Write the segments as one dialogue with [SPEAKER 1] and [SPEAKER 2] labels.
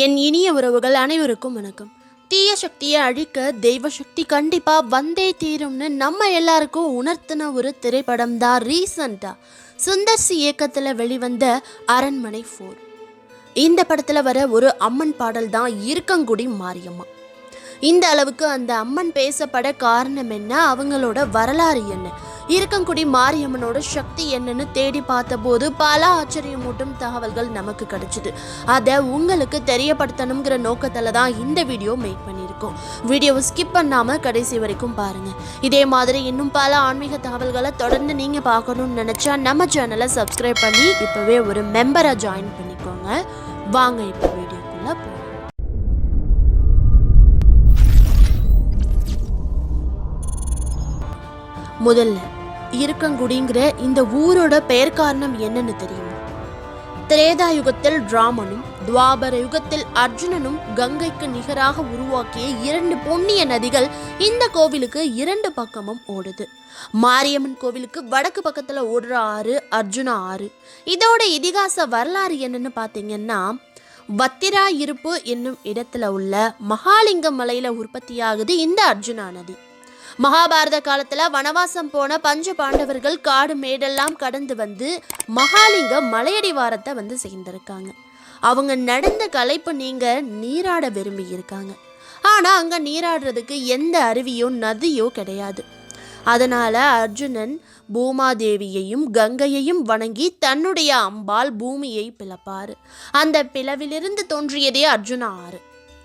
[SPEAKER 1] என் இனிய உறவுகள் அனைவருக்கும் வணக்கம். தீய சக்தியை அழிக்க தெய்வ சக்தி கண்டிப்பா வந்தே தீரும்னு நம்ம எல்லாருக்கும் உணர்த்தின ஒரு திரைப்படம் தான் ரீசண்டா சுந்தர் சி இயக்கத்தில் வெளிவந்த அரண்மனை 4. இந்த படத்தில் வர ஒரு அம்மன் பாடல் தான் இருக்கங்குடி மாரியம்மா. இந்த அளவுக்கு அந்த அம்மன் பேசப்பட காரணம் என்ன, அவங்களோட வரலாறு என்ன, இருக்கங்குடி மாரியம்மனோட சக்தி என்னன்னு தேடி பார்த்தபோது பல ஆச்சரியமூட்டும் தகவல்கள் நமக்கு கிடைச்சிது. அதை உங்களுக்கு தெரியப்படுத்தணுங்கிற நோக்கத்தில் தான் இந்த வீடியோ மேக் பண்ணியிருக்கோம். வீடியோவை ஸ்கிப் பண்ணாமல் கடைசி வரைக்கும் பாருங்கள். இதே மாதிரி இன்னும் பல ஆன்மீக தகவல்களை தொடர்ந்து நீங்கள் பார்க்கணும்னு நினச்சா நம்ம சேனலை சப்ஸ்கிரைப் பண்ணி இப்போவே ஒரு மெம்பரை ஜாயின் பண்ணிக்கோங்க. வாங்க இப்போ வீடியோக்குள்ளே போகலாம். முதல்ல இருக்கங்குடிங்கிற இந்த ஊரோட பெயர் காரணம் என்னன்னு தெரியுமா? திரேதா யுகத்தில் ராமனும் துவாபர யுகத்தில் அர்ஜுனனும் கங்கைக்கு நிகராக உருவாக்கிய 2 பொன்னிய நதிகள் இந்த கோவிலுக்கு 2 பக்கமும் ஓடுது. மாரியம்மன் கோவிலுக்கு வடக்கு பக்கத்துல ஓடுற ஆறு அர்ஜுனா ஆறு. இதோட இதிகாச வரலாறு என்னன்னு பாத்தீங்கன்னா, வத்திரா இருப்பு என்னும் இடத்துல உள்ள மகாலிங்க மலையில உற்பத்தியாகுது இந்த அர்ஜுனா நதி. மகாபாரத காலத்துல வனவாசம் போன பஞ்ச பாண்டவர்கள் காடு மேடெல்லாம் கடந்து வந்து மகாலிங்க மலையடிவாரத்தை வந்து சேர்ந்திருக்காங்க. அவங்க நடந்த களைப்பு நீங்க நீராட விரும்பி இருக்காங்க. ஆனா அங்க நீராடுறதுக்கு எந்த அருவியோ நதியோ கிடையாது. அதனால அர்ஜுனன் பூமாதேவியையும் கங்கையையும் வணங்கி தன்னுடைய அம்பால் பூமியை பிளப்பாரு. அந்த பிளவிலிருந்து தோன்றியதே அர்ஜுனா ஆறு.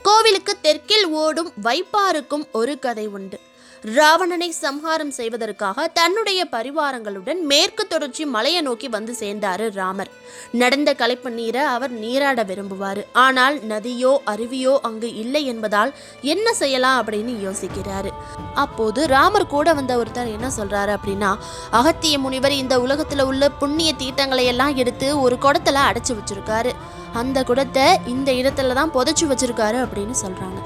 [SPEAKER 1] கோவிலுக்கு தெற்கில் ஓடும் வைப்பாருக்கும் ஒரு கதை உண்டு. ராவணனை சம்ஹாரம் செய்வதற்காக தன்னுடைய பரிவாரங்களுடன் மேற்கு தொடர்ச்சி மலையை நோக்கி வந்து சேர்ந்தாரு ராமர். நடந்த களைப்பு நீரை அவர் நீராட விரும்புவார். ஆனால் நதியோ அருவியோ அங்கு இல்லை என்பதால் என்ன செய்யலாம் அப்படின்னு யோசிக்கிறாரு. அப்போது ராமர் கூட வந்த ஒருத்தர் என்ன சொல்றாரு அப்படின்னா, அகத்திய முனிவர் இந்த உலகத்துல உள்ள புண்ணிய தீர்த்தங்களை எல்லாம் எடுத்து ஒரு குடத்துல அடைச்சு வச்சிருக்காரு. அந்த குடத்தை இந்த இடத்துல தான் புதைச்சு வச்சிருக்காரு அப்படின்னு சொல்றாங்க.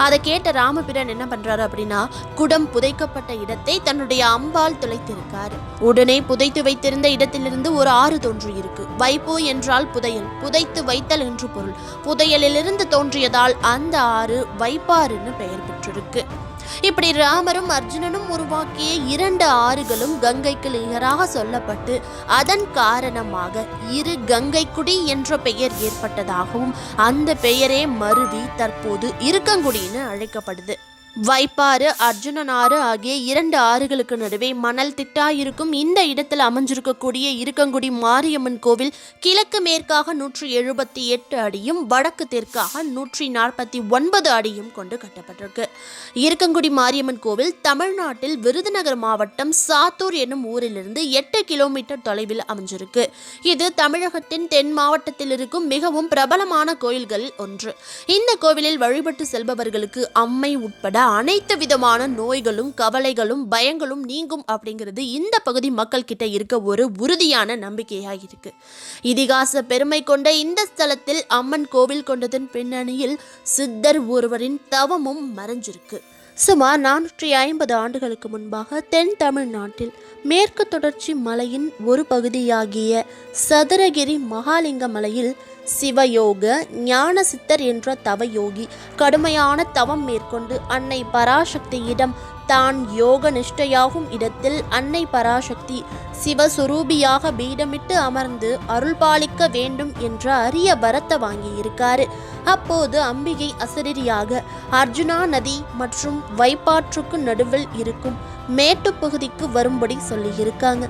[SPEAKER 1] அதை கேட்ட ராமபிரான் என்ன பண்றாரு அப்படின்னா, குடம் புதைக்கப்பட்ட இடத்தை தன்னுடைய அம்பால் துளைத்திருக்காரு. உடனே புதைத்து வைத்திருந்த இடத்திலிருந்து ஒரு ஆறு தோன்றி இருக்கு. வைப்பு என்றால் புதையல், புதைத்து வைத்தல் என்று பொருள். புதையலிலிருந்து தோன்றியதால் அந்த ஆறு வைப்பாறுன்னு பெயர் பெற்றிருக்கு. இப்படி ராமரும் அர்ஜுனனும் உருவாக்கிய 2 ஆறுகளும் கங்கைக்கு நிகராக சொல்லப்பட்டு அதன் காரணமாக இரு கங்கைக்குடி என்ற பெயர் ஏற்பட்டதாகவும் அந்த பெயரே மருவி தற்போது இருக்கங்குடின்னு அழைக்கப்படுது. வைப்பாறு அர்ஜுனனாறு ஆகிய 2 ஆறுகளுக்கு நடுவே மணல் திட்டாயிருக்கும் இந்த இடத்தில் அமைஞ்சிருக்கக்கூடிய இருக்கங்குடி மாரியம்மன் கோவில் கிழக்கு மேற்காக 178 அடியும் வடக்கு தெற்காக 149 அடியும் கொண்டு கட்டப்பட்டிருக்கு. இருக்கங்குடி மாரியம்மன் கோவில் தமிழ்நாட்டில் விருதுநகர் மாவட்டம் சாத்தூர் என்னும் ஊரிலிருந்து 8 கிலோமீட்டர் தொலைவில் அமைஞ்சிருக்கு. இது தமிழகத்தின் தென் மாவட்டத்தில் இருக்கும் மிகவும் பிரபலமான கோயில்களில் ஒன்று. இந்த கோவிலில் வழிபட்டு செல்பவர்களுக்கு அம்மை உட்பட அனைத்து விதமான நோய்களும் கவலைகளும் பயங்களும் நீங்கும் அப்படிங்கிறது இந்த பகுதி மக்கள் கிட்ட இருக்க ஒரு உறுதியான நம்பிக்கையா இருக்கு. இதிகாச பெருமை கொண்ட இந்த ஸ்தலத்தில் அம்மன் கோவில் கொண்டதன் பின்னணியில் சித்தர் ஒருவரின் தவமும் மறைஞ்சிருக்கு. சுமார் 450 ஆண்டுகளுக்கு முன்பாக தென் தமிழ்நாட்டில் மேற்கு தொடர்ச்சி மலையின் ஒரு பகுதியாகிய சதுரகிரி மகாலிங்க மலையில் சிவயோக ஞான சித்தர் என்ற தவயோகி கடுமையான தவம் மேற்கொண்டு அன்னை பராசக்தியிடம் தான் யோக நிஷ்டையாகும் இடத்தில் அன்னை பராசக்தி சிவசுரூபியாக பீடமிட்டு அமர்ந்து அருள்பாலிக்க வேண்டும் என்ற அரிய வரத்தை வாங்கியிருக்காரு. அப்போது அம்பிகை அசரீரியாக அர்ஜுனா நதி மற்றும் வைப்பாற்றுக்கு நடுவில் இருக்கும் மேட்டு பகுதிக்கு வரும்படி சொல்லியிருக்காங்க.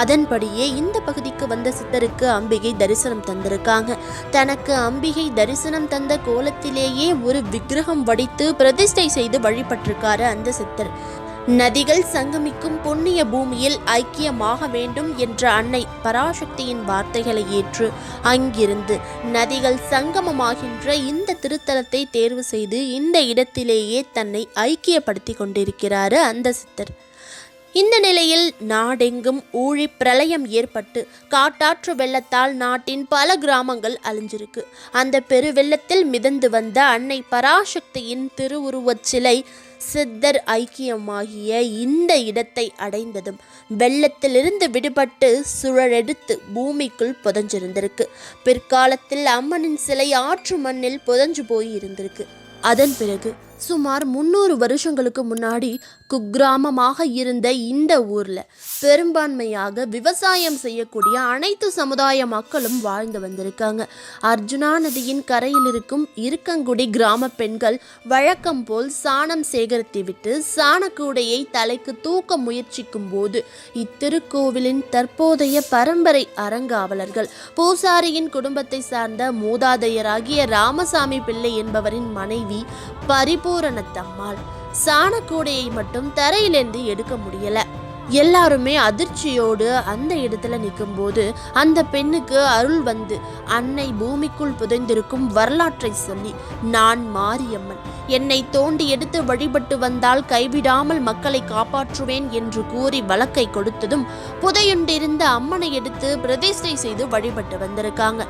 [SPEAKER 1] அதன்படியே இந்த பகுதிக்கு வந்த சித்தருக்கு அம்பிகை தரிசனம் தந்திருக்காங்க. தனக்கு அம்பிகை தரிசனம் தந்த கோலத்திலேயே ஒரு விக்கிரகம் வடித்து பிரதிஷ்டை செய்து வழிபட்டிருக்காரு அந்த சித்தர். நதிகள் சங்கமிக்கும் புண்ணிய பூமியில் ஐக்கியமாக வேண்டும் என்ற அன்னை பராசக்தியின் வார்த்தைகளை ஏற்று அங்கிருந்து நதிகள் சங்கமமாகின்ற இந்த திருத்தலத்தை தேர்வு செய்து இந்த இடத்திலேயே தன்னை ஐக்கியப்படுத்தி கொண்டிருக்கிறாரு அந்த சித்தர். இந்த நிலையில் நாடெங்கும் ஊழி பிரளயம் ஏற்பட்டு காட்டாற்று வெள்ளத்தால் நாட்டின் பல கிராமங்கள் அழிஞ்சிருக்கு. அந்த பெருவெள்ளத்தில் மிதந்து வந்த அன்னை பராசக்தியின் திருவுருவச் சிலை சித்தர் ஐக்கியமாகிய இந்த இடத்தை அடைந்ததும் வெள்ளத்திலிருந்து விடுபட்டு சுழலெடுத்து பூமிக்குள் புதைஞ்சிருந்திருக்கு. பிற்காலத்தில் அம்மனின் சிலை ஆற்று மண்ணில் புதைஞ்சு போய் இருந்திருக்கு. அதன் பிறகு சுமார் 300 வருஷங்களுக்கு முன்னாடி குக்கிராமமாக இருந்த இந்த ஊர்ல பெரும்பான்மையாக விவசாயம் செய்யக்கூடிய அனைத்து சமுதாய மக்களும் வாழ்ந்து வந்திருக்காங்க. அர்ஜுனா நதியின் கரையில் இருக்கும் இருக்கங்குடி கிராம பெண்கள் வழக்கம் போல் சாணம் சேகரித்து விட்டு சாணக்கூடையை தலைக்கு தூக்க முயற்சிக்கும் போது இத்திருக்கோவிலின் தற்போதைய பரம்பரை அறங்காவலர்கள் பூசாரியின் குடும்பத்தை சார்ந்த மூதாதையராகிய ராமசாமி பிள்ளை என்பவரின் மனைவி பரிபூரணத்தம்மாள் சாணக்கூடையை மட்டும் தரையிலிருந்து எடுக்க முடியல. எல்லாருமே அதிர்ச்சியோடு அந்த இடத்துல நிற்கும் போது அந்த பெண்ணுக்கு அருள் வந்து அன்னை பூமிக்குள் புதைந்திருக்கும் வரலாற்றை சொல்லி, நான் மாரியம்மன், என்னை தோண்டி எடுத்து வழிபட்டு வந்தால் கைவிடாமல் மக்களை காப்பாற்றுவேன் என்று கூறி வழக்கை கொடுத்ததும் புதையுண்டிருந்த அம்மனை எடுத்து பிரதிஷ்டை செய்து வழிபட்டு வந்திருக்காங்க.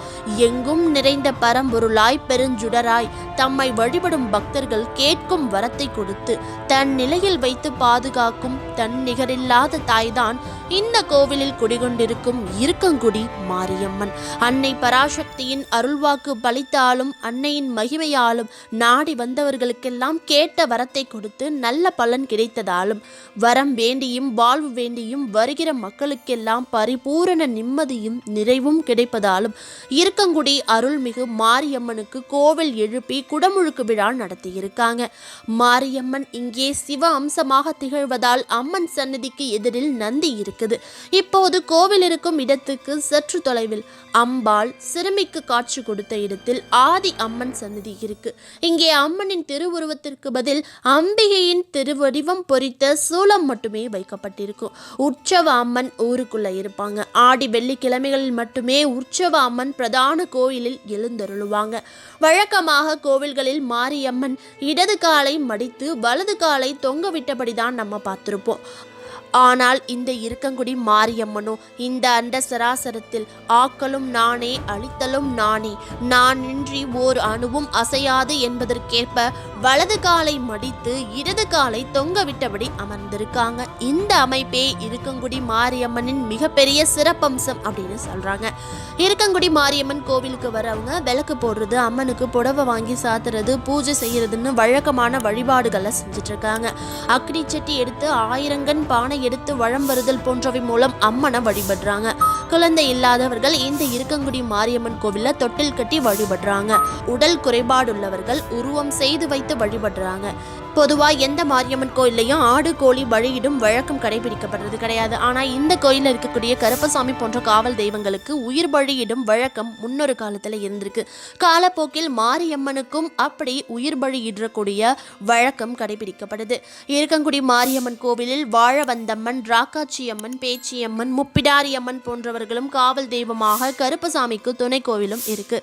[SPEAKER 1] எங்கும் நிறைந்த பரம்பொருளாய் பெருஞ்சுடராய் தம்மை வழிபடும் பக்தர்கள் கேட்கும் வரத்தை கொடுத்து தன் நிலையில் வைத்து பாதுகாக்கும் தன் நிகரில்லாத தாய்தான் இந்த கோவிலில் குடிகொண்டிருக்கும் இருக்கங்குடி மாரியம்மன். அன்னை பராசக்தியின் அருள்வாக்கு பலித்தாலும் அன்னையின் மகிமையாலும் நாடி வந்தவர்களுக்கெல்லாம் கேட்ட வரத்தை கொடுத்து நல்ல பலன் கிடைத்ததாலும் வரம் வேண்டியும் வாழ்வு வேண்டியும் வருகிற மக்களுக்கெல்லாம் பரிபூரண நிம்மதியும் நிறைவும் கிடைப்பதாலும் இருக்கங்குடி அருள்மிகு மாரியம்மனுக்கு கோவில் எழுப்பி குடமுழுக்கு விழா நடத்தியிருக்காங்க. மாரியம்மன் இங்கே சிவ அம்சமாக திகழ்வதால் அம்மன் சன்னதிக்கு எதிரில் நந்தி இருக்குது. இப்போது கோவில் இருக்கும் இடத்துக்கு சற்று தொலைவில் அம்பாள் சிறுமிக்கு காட்சி கொடுத்த இடத்தில் ஆதி அம்மன் சன்னதி இருக்கு. இங்கே அம்மனின் திருவுருவத்திற்கு பதில் அம்பிகையின் திருவடிவம் பொறித்த சூலம் மட்டுமே வைக்கப்பட்டிருக்கும். உற்சவ அம்மன் ஊருக்குள்ள இருப்பாங்க. ஆடி வெள்ளிக்கிழமைகளில் மட்டுமே உற்சவ அம்மன் பிரதான கோயிலில் எழுந்தருளுவாங்க. வழக்கமாக கோவில்களில் மாரியம்மன் இடது காலை மடித்து வலது காலை தொங்க விட்டபடிதான் நம்ம பார்த்திருப்போம். ஆனால் இந்த இருக்கங்குடி மாரியம்மனோ இந்த அண்ட சராசரத்தில் ஆக்கலும் நானே அழித்தலும் நானே, நான் இன்றி ஓர் அணுவும் அசையாது என்பதற்கேற்ப வலது காலை மடித்து இடது காலை தொங்க விட்டபடி அமர்ந்திருக்காங்க. இந்த அமைப்பே இருக்கங்குடி மாரியம்மனின் மிகப்பெரிய சிறப்பம்சம் அப்படின்னு சொல்றாங்க. இருக்கங்குடி மாரியம்மன் கோவிலுக்கு வரவங்க விளக்கு போடுறது, அம்மனுக்கு புடவை வாங்கி சாத்துறது, பூஜை செய்யறதுன்னு வழக்கமான வழிபாடுகளை செஞ்சுட்டு இருக்காங்க. அக்னி சட்டி எடுத்து ஆயிரங்கன் பானை எடுத்து வழம் வருதல் போன்றவை மூலம் அம்மனை வழிபடுறாங்க. குழந்தை இல்லாதவர்கள் இந்த இருக்கங்குடி மாரியம்மன் கோவில்ல தொட்டில் கட்டி வழிபடுறாங்க. உடல் குறைபாடுள்ளவர்கள் உருவம் செய்து வைத்து வழிபடுறாங்க. பொதுவா எந்த மாரியம்மன் கோயிலையும் ஆடு கோழி பலியிடும் வழக்கம் கடைபிடிக்கப்படுறது கிடையாது. ஆனா இந்த கோயிலில் இருக்கக்கூடிய கருப்பசாமி போன்ற காவல் தெய்வங்களுக்கு உயிர் பலியிடும் வழக்கம் முன்னொரு காலத்துல இருந்திருக்கு. காலப்போக்கில் மாரியம்மனுக்கும் அப்படி உயிர் பலியிடக்கூடிய வழக்கம் கடைபிடிக்கப்படுது. இருக்கங்குடி மாரியம்மன் கோவிலில் வாழ வந்தம்மன், ராக்காட்சியம்மன், பேச்சியம்மன், முப்பிடாரியம்மன் போன்றவர்களும் காவல் தெய்வமாக கருப்பசாமிக்கு துணை கோவிலும் இருக்கு.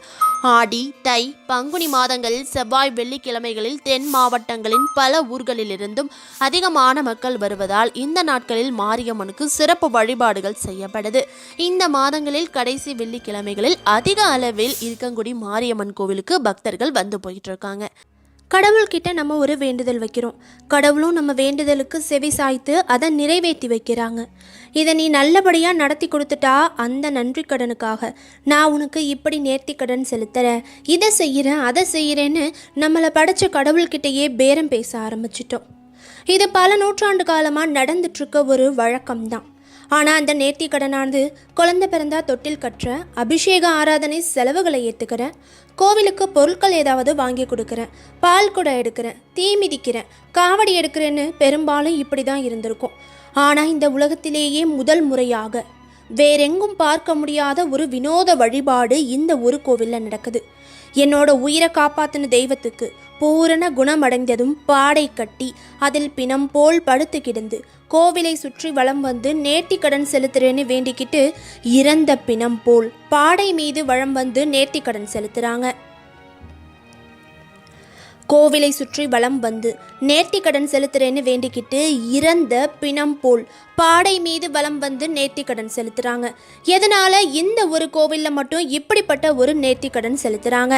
[SPEAKER 1] ஆடி, தை, பங்குனி மாதங்களில் செவ்வாய் வெள்ளிக்கிழமைகளில் தென் மாவட்டங்களின் பல ஊர்களிலிருந்தும் அதிகமான மக்கள் வருவதால் இந்த நாட்களில் மாரியம்மனுக்கு சிறப்பு வழிபாடுகள் செய்யப்படுது. இந்த மாதங்களில் கடைசி வெள்ளிக்கிழமைகளில் அதிக அளவில் இருக்கங்குடி மாரியம்மன் கோவிலுக்கு பக்தர்கள் வந்து போயிட்டு இருக்காங்க.
[SPEAKER 2] கடவுள்கிட்ட நம்ம ஒரு வேண்டுதல் வைக்கிறோம். கடவுளும் நம்ம வேண்டுதலுக்கு செவி சாய்த்து அதை நிறைவேற்றி வைக்கிறாங்க. இதை நீ நல்லபடியாக நடத்தி கொடுத்துட்டா அந்த நன்றி கடனுக்காக நான் உனக்கு இப்படி நேர்த்தி கடன் செலுத்துகிறேன், இதை செய்கிறேன், அதை செய்கிறேன்னு நம்மளை படைச்ச கடவுள்கிட்டையே பேரம் பேச ஆரம்பிச்சிட்டோம். இது பல நூற்றாண்டு காலமாக நடந்துட்டுருக்க ஒரு வழக்கம்தான். ஆனால் அந்த நேர்த்தி கடனானது குழந்தை பிறந்தா தொட்டில் கட்டுற, அபிஷேக ஆராதனை செலவுகளை ஏற்றுக்கிறேன், கோவிலுக்கு பொருட்கள் ஏதாவது வாங்கி கொடுக்குறேன், பால் குடம் எடுக்கிறேன், தீ மிதிக்கிறேன், காவடி எடுக்கிறேன்னு பெரும்பாலும் இப்படி தான் இருந்திருக்கும். ஆனால் இந்த உலகத்திலேயே முதல் முறையாக வேறெங்கும் பார்க்க முடியாத ஒரு வினோத வழிபாடு இந்த ஒரு கோவிலில் நடக்குது. என்னோட உயிரை காப்பாற்றின தெய்வத்துக்கு பூரண குணமடைந்ததும் பாடை கட்டி அதில் பிணம் போல் படுத்து கிடந்து கோவிலை சுற்றி வலம் வந்து நேர்த்திக்கடன் செலுத்துறேன்னு வேண்டிக்கிட்டு இறந்த பிணம் போல் பாடை மீது வலம் வந்து நேர்த்திக்கடன் செலுத்துறாங்க. கோவிலை சுற்றி வலம் வந்து நேர்த்திக்கடன் செலுத்துறேன்னு வேண்டிக்கிட்டு இறந்த பிணம் போல் பாடை மீது வலம் வந்து நேர்த்திக்கடன் செலுத்துறாங்க. எதனால இந்த ஒரு கோவிலில் மட்டும் இப்படிப்பட்ட ஒரு நேர்த்திக்கடன் செலுத்துறாங்க?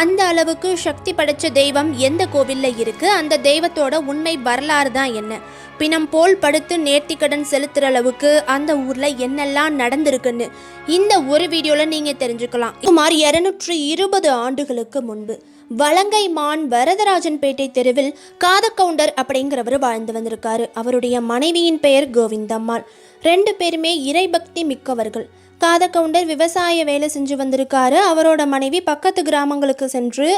[SPEAKER 2] அந்த அளவுக்கு சக்தி படைச்ச தெய்வம் எந்த கோவிலில் இருக்கு? அந்த தெய்வத்தோட உண்மை வரலாறு தான் என்ன? பிணம் போல் படுத்து நேர்த்திக்கடன் செலுத்துற அளவுக்கு அந்த ஊர்ல என்னெல்லாம் நடந்திருக்குன்னு இந்த ஒரு வீடியோல நீங்க தெரிஞ்சுக்கலாம். சுமார் 220 ஆண்டுகளுக்கு முன்பு வலங்கைமான் வரதராஜன்பேட்டை தெருவில் காதக்கவுண்டர் அப்படிங்கிறவர் வாழ்ந்து வந்திருக்காரு. அவருடைய மனைவியின் பெயர் கோவிந்தம்மாள். 2 பேருமே இறைபக்தி மிக்கவர்கள். காதக்கவுண்டர் விவசாய வேலை செஞ்சு வந்திருக்காரு. அவரோட மனைவி பக்கத்து கிராமங்களுக்கு சென்று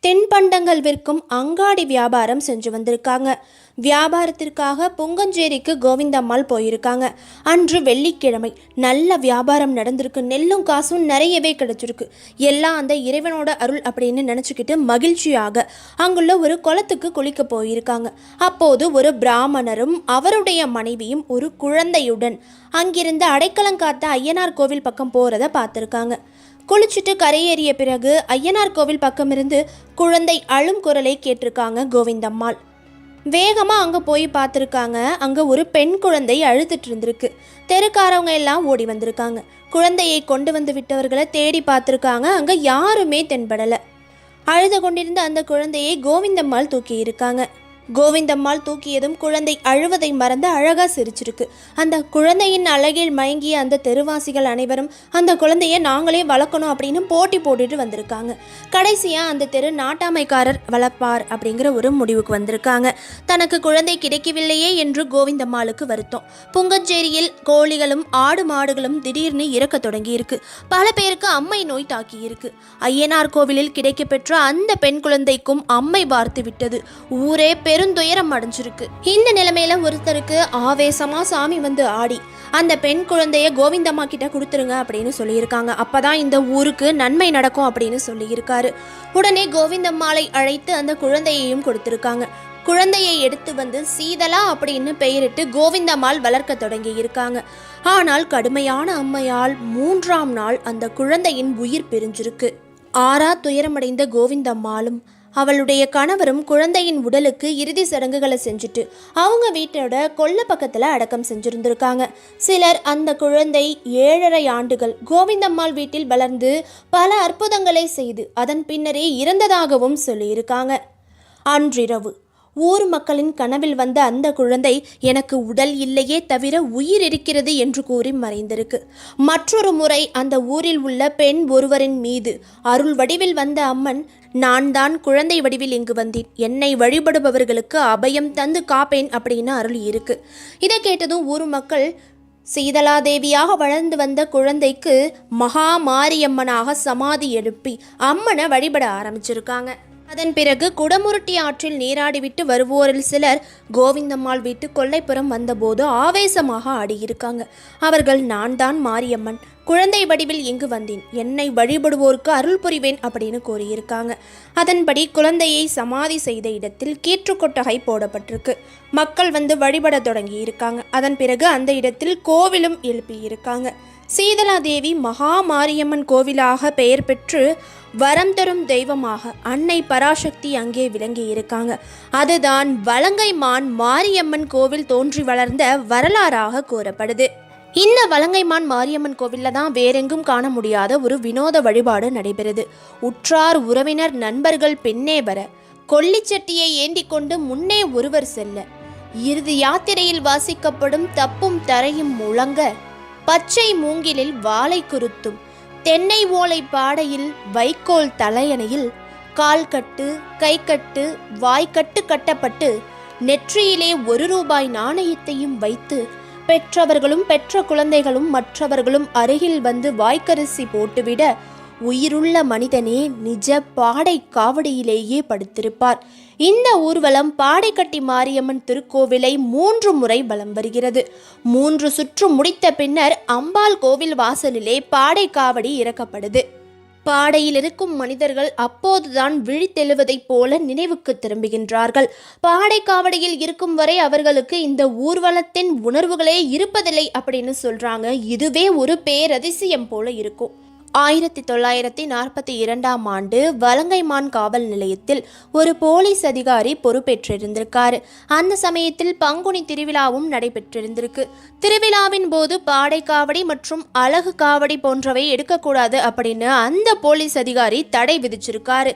[SPEAKER 2] தென்பண்டங்கள் விற்கும் அங்காடி வியாபாரம் செஞ்சு வந்திருக்காங்க. வியாபாரத்திற்காக புங்கஞ்சேரிக்கு கோவிந்தம்மாள் போயிருக்காங்க. அன்று வெள்ளிக்கிழமை நல்ல வியாபாரம் நடந்திருக்கு. நெல்லும் காசும் நிறையவே கிடைச்சிருக்கு. எல்லாம் அந்த இறைவனோட அருள் அப்படின்னு நினச்சிக்கிட்டு மகிழ்ச்சியாக அங்குள்ள ஒரு குளத்துக்கு குளிக்க போயிருக்காங்க. அப்போது ஒரு பிராமணரும் அவருடைய மனைவியும் ஒரு குழந்தையுடன் அங்கிருந்து அடைக்கலங்காத்த ஐயனார் கோவில் பக்கம் போகிறத பார்த்துருக்காங்க. குளிச்சுட்டு கரையேறிய பிறகு ஐயனார் கோவில் பக்கம் இருந்து குழந்தை அழும் குரலை கேட்டிருக்காங்க கோவிந்தம்மாள். வேகமாக அங்கே போய் பார்த்துருக்காங்க. அங்கே ஒரு பெண் குழந்தை அழுதுட்டு இருந்திருக்கு. தெருக்காரவங்க எல்லாம் ஓடி வந்திருக்காங்க. குழந்தையை கொண்டு வந்து விட்டவர்களை தேடி பார்த்துருக்காங்க. அங்கே யாருமே தென்படலை. அழுது கொண்டிருந்த அந்த குழந்தையை கோவிந்தம்மாள் தூக்கி இருக்காங்க. கோவிந்தம்மாள் தூக்கியதும் குழந்தை அழுவதை மறந்து அழகாக சிரிச்சிருக்கு. அந்த குழந்தையின் அழகில் மயங்கிய அந்த தெருவாசிகள் அனைவரும் அந்த குழந்தையை நாங்களே வளர்க்கணும் அப்படின்னு போட்டி போட்டுட்டு வந்திருக்காங்க. கடைசியாக அந்த தெரு நாட்டாமைக்காரர் வளர்ப்பார் அப்படிங்கிற ஒரு முடிவுக்கு வந்திருக்காங்க. தனக்கு குழந்தை கிடைக்கவில்லையே என்று கோவிந்தம்மாளுக்கு வருத்தம். புங்கச்சேரியில் கோழிகளும் ஆடு மாடுகளும் திடீர்னு இறக்க தொடங்கி இருக்கு. பல பேருக்கு அம்மை நோய் தாக்கி இருக்கு. ஐயனார் கோவிலில் கிடைக்கப்பெற்ற அந்த பெண் குழந்தைக்கும் அம்மை பார்த்து விட்டது. ஊரே பெருந்துயரம் அடைஞ்சிருக்கு. இந்த நிலைமையில ஒருத்தருக்கு ஆவேசமா சாமி வந்து ஆடி அந்த பெண் குழந்தைய கோவிந்தம்மா கிட்ட கொடுத்துருங்க அப்படின்னு சொல்லியிருக்காங்க. அப்பதான் இந்த ஊருக்கு நன்மை நடக்கும் அப்படின்னு சொல்லியிருக்காரு. உடனே கோவிந்தம்மாளை அழைத்து அந்த குழந்தையையும் கொடுத்திருக்காங்க. குழந்தையை எடுத்து வந்து சீதலா அப்படின்னு பெயரிட்டு கோவிந்தம்மாள் வளர்க்க தொடங்கி இருக்காங்க. ஆனால் கடுமையான அம்மையால் 3ஆம் நாள் அந்த குழந்தையின் உயிர் பிரிஞ்சிருக்கு. ஆறா துயரமடைந்த கோவிந்தம்மாளும் அவளுடைய கணவரும் குழந்தையின் உடலுக்கு இறுதி சடங்குகளை செஞ்சுட்டு அவங்க வீட்டோட கொல்லை பக்கத்தில் அடக்கம் செஞ்சுருந்துருக்காங்க. சிலர் அந்த குழந்தை 7.5 ஆண்டுகள் கோவிந்தம்மாள் வீட்டில் வளர்ந்து பல அற்புதங்களை செய்து அதன் பின்னரே இறந்ததாகவும் சொல்லியிருக்காங்க. அன்றிரவு ஊர் மக்களின் கனவில் வந்த அந்த குழந்தை எனக்கு உடல் இல்லையே தவிர உயிர் இருக்கிறது என்று கூறி மறைந்திருக்கு. மற்றொரு முறை அந்த ஊரில் உள்ள பெண் ஒருவரின் மீது அருள் வடிவில் வந்த அம்மன், நான் தான் குழந்தை வடிவில் இங்கு வந்தேன், என்னை வழிபடுபவர்களுக்கு அபயம் தந்து காப்பேன் அப்படின்னு அருள் இருக்கு. இதை கேட்டதும் ஊர் மக்கள் சீதலாதேவியாக வளர்ந்து வந்த குழந்தைக்கு மகா மாரியம்மனாக சமாதி எழுப்பி அம்மனை வழிபட ஆரம்பிச்சிருக்காங்க. அதன் பிறகு குடமுருட்டி ஆற்றில் நீராடிவிட்டு வருவோரில் சிலர் கோவிந்தம்மாள் வீட்டு கொல்லைப்புறம் வந்தபோது ஆவேசமாக ஆடியிருக்காங்க. அவர்கள் நான் தான் மாரியம்மன், குழந்தை வடிவில் இங்கு வந்தேன், என்னை வழிபடுவோருக்கு அருள் புரிவேன் அப்படின்னு கூறியிருக்காங்க. அதன்படி குழந்தையை சமாதி செய்த இடத்தில் கீற்றுக்கொட்டகை போடப்பட்டிருக்கு. மக்கள் வந்து வழிபட தொடங்கி இருக்காங்க. அதன் பிறகு அந்த இடத்தில் கோவிலும் எழுப்பியிருக்காங்க. சீதலாதேவி மகா மாரியம்மன் கோவிலாக பெயர் பெற்று வரம் தரும் தெய்வமாக அன்னை பராசக்தி அங்கே விளங்கி இருக்காங்க. அதுதான் வலங்கைமான் மாரியம்மன் கோவில் தோன்றி வளர்ந்த வரலாறாக கூறப்படுது. இந்த வலங்கைமான் மாரியம்மன் கோவிலில் தான் வேறெங்கும் காண முடியாத ஒரு வினோத வழிபாடு நடைபெறுது. உற்றார் உறவினர் நண்பர்கள் பின்னே வர, கொல்லிச்சட்டியை ஏந்தி கொண்டு முன்னே ஒருவர் செல்ல, இறுதி யாத்திரையில் வாசிக்கப்படும் தப்பும் தரையும் முழங்க, பச்சை மூங்கிலில் வாளை குருத்தும் தென்னை ஓலை பாடையில் வைக்கோல் தலையணையில் கால் கட்டு கைக்கட்டு வாய்க்கட்டு கட்டப்பட்டு நெற்றியிலே 1 ரூபாய் நாணயத்தையும் வைத்து பெற்றவர்களும் பெற்ற குழந்தைகளும் மற்றவர்களும் அருகில் வந்து வாய்க்கரிசி போட்டுவிட உயிருள்ள மனிதனே நிஜ பாடை காவடியிலேயே படுத்திருப்பார். இந்த ஊர்வலம் பாடைக்கட்டி மாரியம்மன் திருக்கோவிலை 3 முறை வலம் வருகிறது. 3 சுற்று முடித்த பின்னர் அம்பாள் கோவில் வாசலிலே பாடை காவடி இறக்கப்படுது. பாடையில் இருக்கும் மனிதர்கள் அப்போதுதான் விழித்தெழுவதைப் போல நினைவுக்கு திரும்புகின்றார்கள். பாடை காவடியில் இருக்கும் வரை அவர்களுக்கு இந்த ஊர்வலத்தின் உணர்வுகளே இருப்பதில்லை அப்படின்னு சொல்றாங்க. இதுவே ஒரு பேரதிசயம் போல இருக்கும். 1942ஆம் ஆண்டு வலங்கைமான் காவல் நிலையத்தில் ஒரு போலீஸ் அதிகாரி பொறுப்பேற்றிருந்திருக்காரு. அந்த சமயத்தில் பங்குனி திருவிழாவும் நடைபெற்றிருந்திருக்கு. திருவிழாவின் போது பாடை காவடி மற்றும் அழகு காவடி போன்றவை எடுக்கக்கூடாது அப்படின்னு அந்த போலீஸ் அதிகாரி தடை விதிச்சிருக்காரு.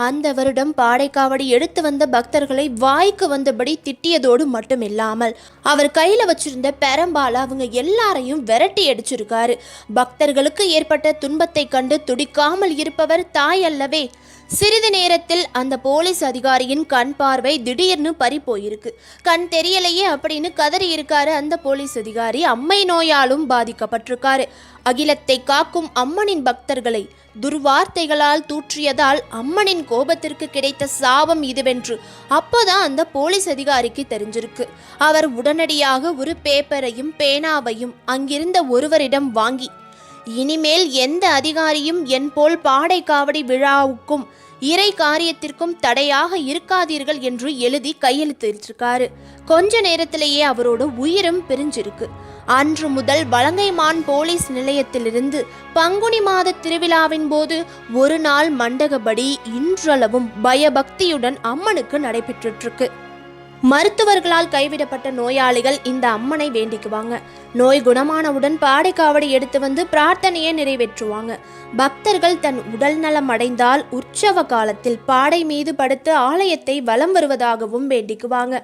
[SPEAKER 2] அந்த வருடம் பாடைக்காவடி எடுத்து வந்த பக்தர்களை வாய்க்கு வந்தபடி திட்டியதோடு மட்டும் இல்லாமல் அவர் கையில வச்சிருந்த பெரம்பால அவங்க எல்லாரையும் விரட்டி அடிச்சிருக்காரு. பக்தர்களுக்கு ஏற்பட்ட துன்பத்தை கண்டு துடிக்காமல் இருப்பவர் தாய் அல்லவே. சிறிது நேரத்தில் அந்த போலீஸ் அதிகாரியின் கண் பார்வை திடீர்னு பறி போயிருக்கு. கண் தெரியலையே அப்படின்னு கதறி இருக்காரு அந்த போலீஸ் அதிகாரி. அம்மை நோயாலும் பாதிக்கப்பட்டிருக்காரு. அகிலத்தை காக்கும் அம்மனின் பக்தர்களை துர்வார்த்தைகளால் தூற்றியதால் அம்மனின் கோபத்திற்கு கிடைத்த சாபம் இதுவென்று அப்போதான் அந்த போலீஸ் அதிகாரிக்கு தெரிஞ்சிருக்கு. அவர் உடனடியாக ஒரு பேப்பரையும் பேனாவையும் அங்கிருந்த ஒருவரிடம் வாங்கி, இனிமேல் எந்த அதிகாரியும் என் போல் பாடை காவடி விழாவுக்கும் இறை காரியத்திற்கும் தடையாக இருக்காதீர்கள் என்று எழுதி கையெழுத்திருக்காரு. கொஞ்ச நேரத்திலேயே அவரோட உயிரும் பிரிஞ்சிருக்கு. அன்று முதல் வலங்கைமான் போலீஸ் நிலையத்திலிருந்து பங்குனி மாத திருவிழாவின் போது ஒரு நாள் மண்டகப்படி இன்றளவும் பயபக்தியுடன் அம்மனுக்கு நடைபெற்றுருக்கு. மருத்துவர்களால் கைவிடப்பட்ட நோயாளிகள் இந்த அம்மனை வேண்டிக்குவாங்க. நோய் குணமானவுடன் பாடை காவடி எடுத்து வந்து பிரார்த்தனையை நிறைவேற்றுவாங்க. பக்தர்கள் தன் உடல் நலம் அடைந்தால் உற்சவ காலத்தில் பாடை மீது படுத்து ஆலயத்தை வலம் வருவதாகவும் வேண்டிக்குவாங்க.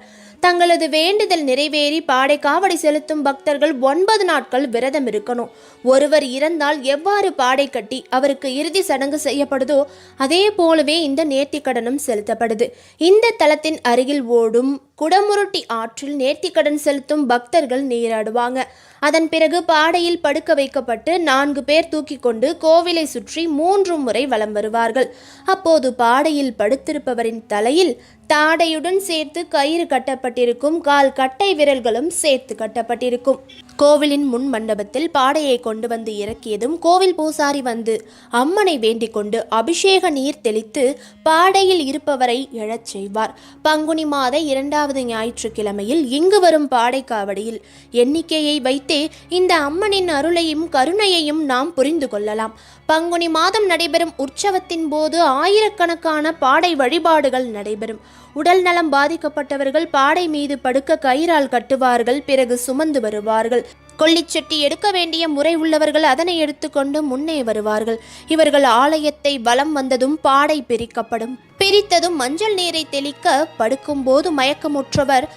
[SPEAKER 2] தங்களது வேண்டுதல் நிறைவேறி பாடை காவடி செலுத்தும் பக்தர்கள் 9 நாட்கள் விரதம் இருக்கணும். ஒருவர் இறந்தால் எவ்வாறு பாடை கட்டி அவருக்கு இறுதி சடங்கு செய்யப்படுதோ அதே போலவே இந்த நேர்த்திக்கடனும் செலுத்தப்படுது. இந்த தலத்தின் அருகில் ஓடும் குடமுருட்டி ஆற்றில் நேர்த்திக்கடன் செலுத்தும் பக்தர்கள் நீராடுவாங்க. அதன் பிறகு பாடையில் படுக்க வைக்கப்பட்டு 4 பேர் தூக்கி கொண்டு கோவிலை சுற்றி 3 முறை வலம் வருவார்கள். அப்போது பாடையில் படுத்திருப்பவரின் தலையில் தாடையுடன் சேர்த்து கயிறு கட்டப்பட்டிருக்கும். கால் கட்டை விரல்களும் சேர்த்து கட்டப்பட்டிருக்கும். கோவிலின் முன் மண்டபத்தில் பாடையை கொண்டு வந்து இறக்கியதும் கோவில் பூசாரி வந்து அம்மனை வேண்டிக் கொண்டு அபிஷேக நீர் தெளித்து பாடையில் இருப்பவரை எழச் செய்வார். பங்குனி மாத 2வது ஞாயிற்றுக்கிழமையில் இங்கு வரும் பாடை காவடியில் எண்ணிக்கையை வைத்தே இந்த அம்மனின் அருளையும் கருணையையும் நாம் புரிந்து கொள்ளலாம். பங்குனி மாதம் நடைபெறும் உற்சவத்தின் போது ஆயிரக்கணக்கான பாடை வழிபாடுகள் நடைபெறும். உடல் நலம் பாதிக்கப்பட்டவர்கள் பாடை மீது படுக்க கயிறால் கட்டுவார்கள். பிறகு சுமந்து வருவார்கள். கொல்லிச்சட்டி எடுக்க வேண்டிய முறை உள்ளவர்கள் அதனை எடுத்துக்கொண்டு முன்னே வருவார்கள். இவர்கள் ஆலயத்தை வலம் வந்ததும் பாடை பிரிக்கப்படும். பிரித்ததும் மஞ்சள் நீரை தெளிக்க படுக்கும்போது மயக்கமுற்றவர்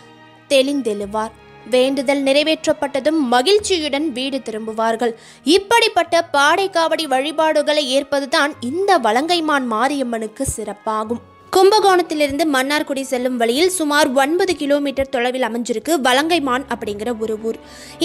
[SPEAKER 2] தெளிந்தெழுவார். வேண்டுதல் நிறைவேற்றப்பட்டதும் மகிழ்ச்சியுடன் வீடு திரும்புவார்கள். இப்படிப்பட்ட பாடை காவடி வழிபாடுகளை ஏற்பதுதான் இந்த வலங்கைமான் மாரியம்மனுக்கு சிறப்பாகும். கும்பகோணத்திலிருந்து மன்னார்குடி செல்லும் வழியில் சுமார் 9 கிலோமீட்டர் தொலைவில் அமைஞ்சிருக்கு வலங்கைமான் அப்படிங்கிற ஒரு ஊர்.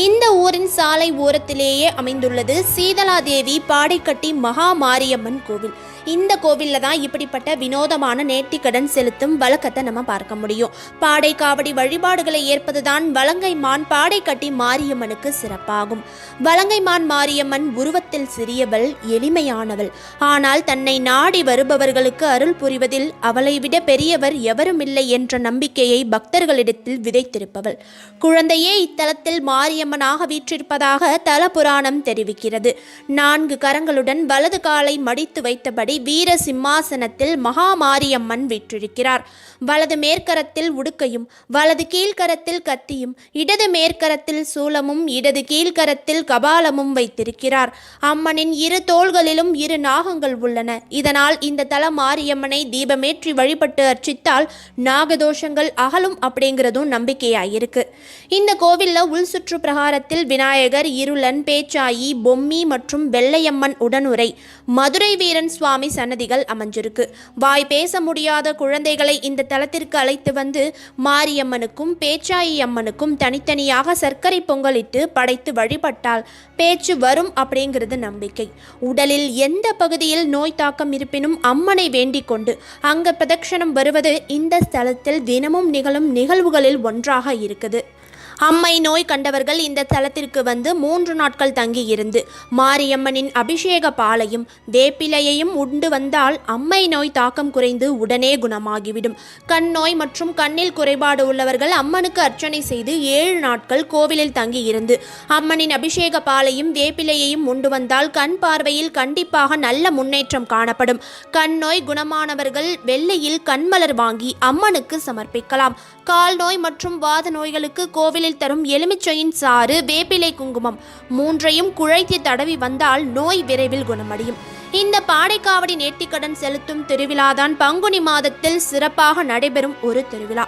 [SPEAKER 2] இந்த ஊரின் சாலை ஓரத்திலேயே அமைந்துள்ளது சீதலாதேவி பாடைக்கட்டி மகா மாரியம்மன் கோவில். இந்த கோவிலில் தான் இப்படிப்பட்ட வினோதமான நேர்த்திக்கடன் செலுத்தும் வழக்கத்தை நம்ம பார்க்க முடியும். பாடை காவடி வழிபாடுகளை ஏற்பதுதான் வலங்கைமான் பாடைக்கட்டி மாரியம்மனுக்கு சிறப்பாகும். வலங்கைமான் மாரியம்மன் உருவத்தில் சிறியவள், எளிமையானவள். ஆனால் தன்னை நாடி வருபவர்களுக்கு அருள் புரிவதில் அவளை விட பெரியவர் எவரும் இல்லை என்ற நம்பிக்கையை பக்தர்களிடத்தில் விதைத்திருப்பவள். குழந்தையே இத்தலத்தில் மாரியம்மனாக வீற்றிருப்பதாக தல புராணம் தெரிவிக்கிறது. 4 கரங்களுடன் வலது காலை மடித்து வைத்தபடி வீர சிம்மாசனத்தில் மகா மாரியம்மன் வீற்றிருக்கிறார். வலது மேற்கரத்தில் உடுக்கையும் வலது கீழ்கரத்தில் கத்தியும் இடது மேற்கரத்தில் சூலமும் இடது கீழ்கரத்தில் கபாலமும் வைத்திருக்கிறார். அம்மனின் 2 தோள்களிலும் 2 நாகங்கள் உள்ளன. இதனால் இந்த தல மாரியம்மனை தீபமேற்றி வழிபட்டு அர்ச்சித்தால் நாகதோஷங்கள் அகலும் அப்படிங்கிறதும் நம்பிக்கையாயிருக்கு. இந்த கோவில்ல உள் சுற்று பிரகாரத்தில் விநாயகர், இருளன், பேச்சாயி, பொம்மி மற்றும் வெள்ளையம்மன் உடனுரை, மதுரை வீரன் சுவாமி சன்னதிகள் அமைஞ்சிருக்கு. வாய் பேச முடியாத குழந்தைகளை இந்த தலத்திற்கு அழைத்து வந்து மாரியம்மனுக்கும் பேச்சாயி அம்மனுக்கும் தனித்தனியாக சர்க்கரை பொங்கலிட்டு படைத்து வழிபட்டால் பேச்சு வரும் அப்படிங்கிறது நம்பிக்கை. உடலில் எந்த பகுதியில் நோய் தாக்கம் இருப்பினும் அம்மனை வேண்டிக் கொண்டு அங்க பிரதட்சணம் வருவது இந்த ஸ்தலத்தில் தினமும் நிகழும் நிகழ்வுகளில் ஒன்றாக இருக்குது. அம்மை நோய் கண்டவர்கள் இந்த தலத்திற்கு வந்து 3 நாட்கள் தங்கி இருந்து மாரியம்மனின் அபிஷேக பாலையும் வேப்பிலையையும் உண்டு வந்தால் அம்மை நோய் தாக்கம் குறைந்து உடனே குணமாகிவிடும். கண் நோய் மற்றும் கண்ணில் குறைபாடு உள்ளவர்கள் அம்மனுக்கு அர்ச்சனை செய்து 7 நாட்கள் கோவிலில் தங்கி இருந்து அம்மனின் அபிஷேக பாலையும் வேப்பிலையையும் உண்டு வந்தால் கண் பார்வையில் கண்டிப்பாக நல்ல முன்னேற்றம் காணப்படும். கண் நோய் குணமானவர்கள் வெள்ளையில் கண்மலர் வாங்கி அம்மனுக்கு சமர்ப்பிக்கலாம். கால் நோய் மற்றும் வாத நோய்களுக்கு கோவிலில் தரும் எலுமிச்சையின் சாறு, வேப்பிலை, குங்குமம் 3ஐயும் குழைத்து தடவி வந்தால் நோய் விரைவில் குணமடையும். இந்த பாடைக்காவடி நேர்த்திக்கடன் செலுத்தும் திருவிழாதான் பங்குனி மாதத்தில் சிறப்பாக நடைபெறும் ஒரு திருவிழா.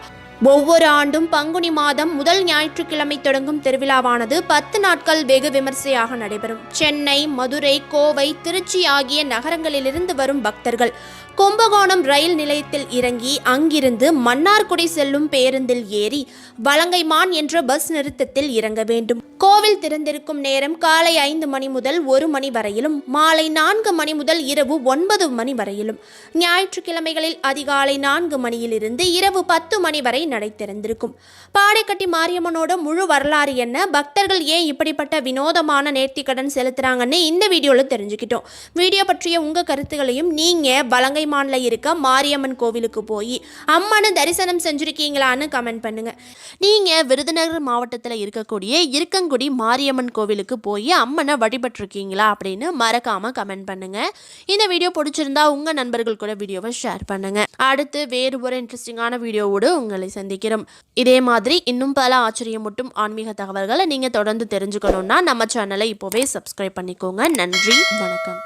[SPEAKER 2] ஒவ்வொரு ஆண்டும் பங்குனி மாதம் முதல் ஞாயிற்றுக்கிழமை தொடங்கும் திருவிழாவானது 10 நாட்கள் வெகு விமர்சையாக நடைபெறும். சென்னை, மதுரை, கோவை, திருச்சி ஆகிய நகரங்களிலிருந்து வரும் பக்தர்கள் கும்பகோணம் ரயில் நிலையத்தில் இறங்கி அங்கிருந்து மன்னார்குடி செல்லும் பேருந்தில் ஏறி வலங்கைமான் என்ற பஸ் நிறுத்தத்தில் இறங்க வேண்டும். கோவில் திறந்திருக்கும் நேரம் காலை 5 மணி முதல் 1 மணி வரையிலும், மாலை 4 மணி முதல் இரவு 9 மணி வரையிலும், ஞாயிற்றுக்கிழமைகளில் அதிகாலை 4 மணியிலிருந்து இரவு 10 மணி வரை நடை திறந்திருக்கும். பாடைக்கட்டி மாரியம்மனோட முழு வரலாறு என்ன, பக்தர்கள் ஏன் இப்படிப்பட்ட வினோதமான நேர்த்திக்கடன் செலுத்துறாங்கன்னு இந்த வீடியோவில் தெரிஞ்சுக்கிட்டோம். வீடியோ பற்றிய உங்கள் கருத்துக்களையும் நீங்கள் வலங்கைமான்ல இருக்க மாரியம்மன் கோவிலுக்கு போய் அம்மனை தரிசனம் செஞ்சுருக்கீங்களான்னு கமெண்ட் பண்ணுங்க.
[SPEAKER 1] நீங்கள் விருதுநகர் மாவட்டத்தில் இருக்கக்கூடிய இருக்கங்குடி மாரியம்மன் கோவிலுக்கு போய் அம்மனை வழிபட்டிருக்கீங்களா அப்படின்னு மறக்காமல் கமெண்ட் பண்ணுங்க. இந்த வீடியோ பிடிச்சிருந்தா உங்கள் நண்பர்கள் கூட வீடியோவை ஷேர் பண்ணுங்க. அடுத்து வேறு ஒரு இன்ட்ரெஸ்டிங்கான வீடியோவோடு உங்களை சந்திக்கிறோம். இதே மாதிரி இன்னும் பல ஆச்சரியமூட்டும் ஆன்மீக தகவல்களை நீங்கள் தொடர்ந்து தெரிஞ்சுக்கணுன்னா நம்ம சேனலை இப்போவே சப்ஸ்கிரைப் பண்ணிக்கோங்க. நன்றி, வணக்கம்.